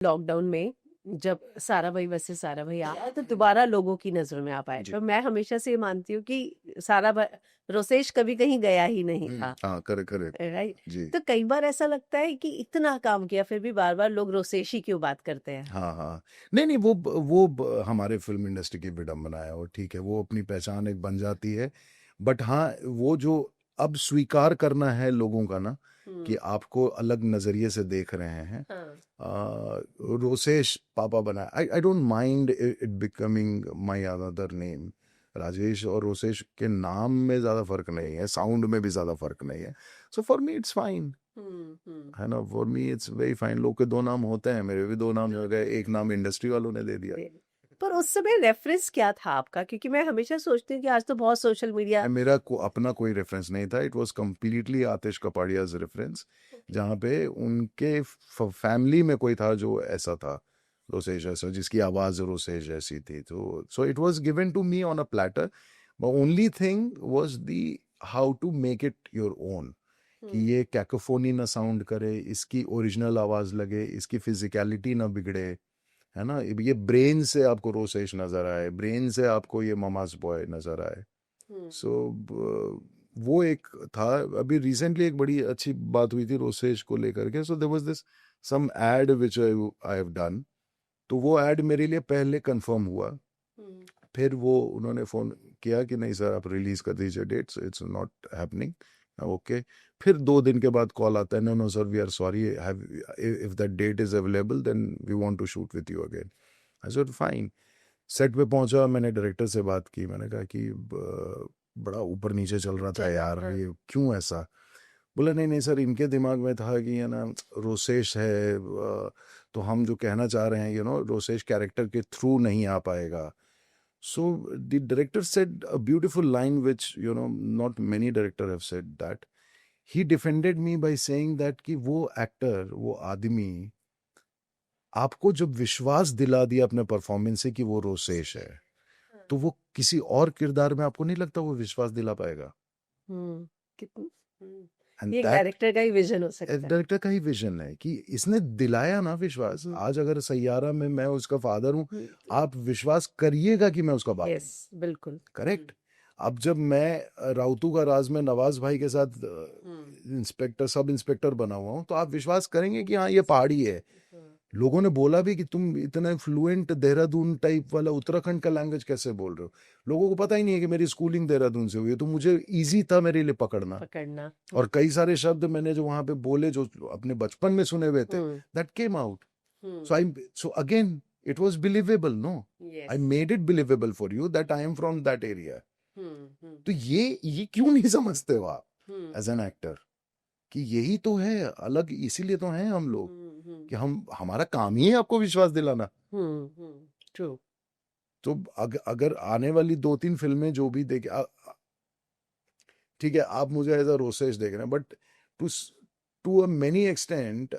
Lockdown में जब सारा भाई वैसे सारा भाई आया तो दोबारा लोगों की नजर में आप आए। जी। तो मैं हमेशा से ये मानती हूँ कि सारा भाई रोसेश कभी कहीं गया ही नहीं था। हाँ, करे करे। राइट। जी। तो कई बार ऐसा लगता है कि इतना काम किया फिर भी बार बार लोग रोसेश ही क्यों बात करते हैं। हाँ हाँ। नहीं नहीं, हमारे फिल्म इंडस्ट्री की विडम्बना है, और ठीक है, वो अपनी पहचान एक बन जाती है। बट हाँ, वो जो अब स्वीकार करना है लोगों का ना, कि आपको अलग नजरिए से देख रहे हैं। हाँ। रोसेश पापा बना, I don't mind it becoming my another name. Rajesh और रोसेश के नाम में ज्यादा फर्क नहीं है, साउंड में भी ज्यादा फर्क नहीं है। So for me it's fine, है ना। For me it's very fine. लोग के दो नाम होते हैं, मेरे भी दो नाम हो गए, एक नाम इंडस्ट्री वालों ने दे दिया। पर उस समय रेफरेंस क्या था आपका, क्योंकि मैं हमेशा सोचती हूँ कि आज तो बहुत सोशल मीडिया। मेरा अपना कोई रेफरेंस नहीं था। It was completely Atish Kapadia's reference, जहाँ पे उनके फैमिली में कोई था जो ऐसा था, रोसेश ऐसा, जिसकी आवाज रोसेश जैसी थी। तो so it was given to me on a platter. The only thing was the how to make it your own, कि ये कैकोफोनी ना साउंड करे, इसकी ओरिजिनल आवाज लगे, इसकी फिजिकलिटी ना बिगड़े, है ना। ये ब्रेन से आपको रोसेश नजर आए, ब्रेन से आपको ये ममाज बॉय नजर आए। सो वो एक था। अभी रिसेंटली एक बड़ी अच्छी बात हुई थी रोसेश को लेकर के। So there was this some ad which I have done. तो वो एड मेरे लिए पहले कंफर्म हुआ। फिर वो उन्होंने फोन किया कि नहीं सर, आप रिलीज कर दीजिए dates, it's not happening. Okay. फिर 2 दिन के बाद कॉल आता है, no no sir, we are sorry, if that date is available then we want to shoot with you again. I said fine. Set पे पहुंचा, मैंने डायरेक्टर से बात की, मैंने कहा कि बड़ा ऊपर नीचे चल रहा था यार, ये क्यों ऐसा। बोला नहीं नहीं सर, इनके दिमाग में था कि है ना रोसेश है, तो हम जो कहना चाह रहे हैं, रोसेश कैरेक्टर के थ्रू नहीं आ पाएगा। So the director said a beautiful line which not many director have said that. He defended me by saying that कि वो एक्टर, वो आदमी आपको जब विश्वास दिला दिया अपने परफॉर्मेंस से कि वो रोसेश है, तो वो किसी और किरदार में आपको नहीं लगता वो विश्वास दिला पाएगा। कितनी एंड ये एक दैट डायरेक्टर का ही विजन हो सकता है। डायरेक्टर का ही विजन है कि इसने दिलाया ना विश्वास। आज अगर सैयारा में मैं उसका फादर हूं, आप विश्वास करिएगा कि मैं उसका बाप हूं। यस, बिल्कुल। करेक्ट। अब जब मैं राउतू का राज में नवाज भाई के साथ इंस्पेक्टर, सब इंस्पेक्टर बना हुआ हूं, तो आप विश्वास करेंगे कि हाँ ये पहाड़ी है। लोगों ने बोला भी कि तुम इतना फ्लुएंट देहरादून टाइप वाला उत्तराखंड का लैंग्वेज कैसे बोल रहे हो। लोगों को पता ही नहीं है कि मेरी स्कूलिंग देहरादून से हुई है, तो मुझे इजी था मेरे लिए पकड़ना। और कई सारे शब्द मैंने जो वहां पे बोले, जो अपने बचपन में सुने हुए थे, that came out. So again it was believable, no. I made it believable for you that I am from that area. तो ये क्यों नहीं समझते हो आप एज एन एक्टर, कि यही तो है अलग, इसीलिए तो हैं हम लोग, कि हमारा काम ही है आपको विश्वास दिलाना। ट्रू। तो अगर आने वाली 2-3 फिल्में जो भी देखे, ठीक है आप मुझे एज अ रोसेश देख रहे हैं, but to to a many extent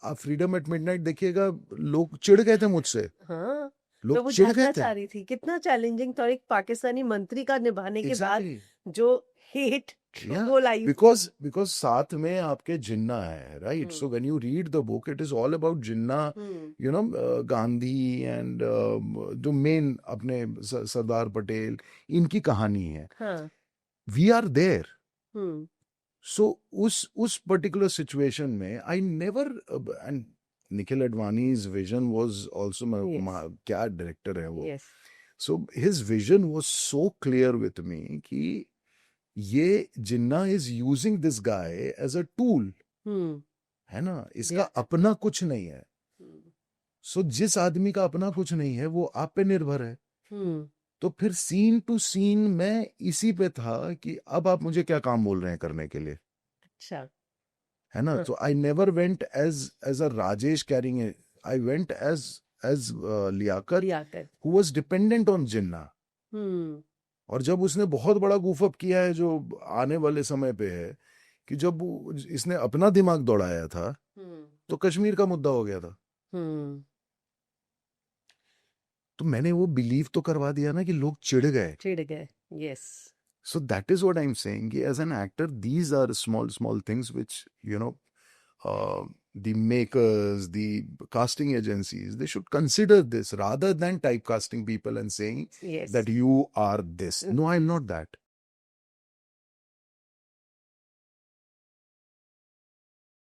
आप फ्रीडम एट मिडनाइट देखिएगा, लोग चिढ़ गए थे मुझसे। हाँ, तो लोग वो चिढ़ गए जानना थे। चाह रही थी कितना चैलेंजिंग था, और एक पाकिस्तानी मंत्री का निभाने के बाद एग्जैक्टली। जो हेट या ट्रोल आई थी। बिकॉज साथ में आपके जिन्ना है, right. So when you read the book, it is all about Jinnah, Gandhi and जो मेन अपने सरदार पटेल, इनकी कहानी है। हाँ। We are there. Hmm. So उस पर्टिकुलर सिचुएशन में I never, and Nikhil Advani's vision was also, yes. क्या डायरेक्टर है वो। Yes. So his vision was so clear with me कि ये Jinnah is using this guy as a tool, hmm. है ना, इसका अपना कुछ नहीं है। सो जिस आदमी का अपना कुछ नहीं है, वो आप पे निर्भर है। तो फिर सीन टू सीन मैं इसी पे था कि अब आप मुझे क्या काम बोल रहे हैं करने के लिए, अच्छा। है ना। तो I never went as a Rajesh carrying, I went as Liaquat, Liaquat. Who was dependent on Jinnah. और जब उसने बहुत बड़ा गूफअप किया है, जो आने वाले समय पे है, कि जब इसने अपना दिमाग दौड़ाया था, तो कश्मीर का मुद्दा हो गया था। तो मैंने वो बिलीव तो करवा दिया ना कि लोग चिढ़ गए। Yes. So that is what I'm saying. As an actor, these are small things which, uh, the makers, the casting agencies, they should consider this rather than typecasting people and saying Yes. that you are this. No, I'm not that.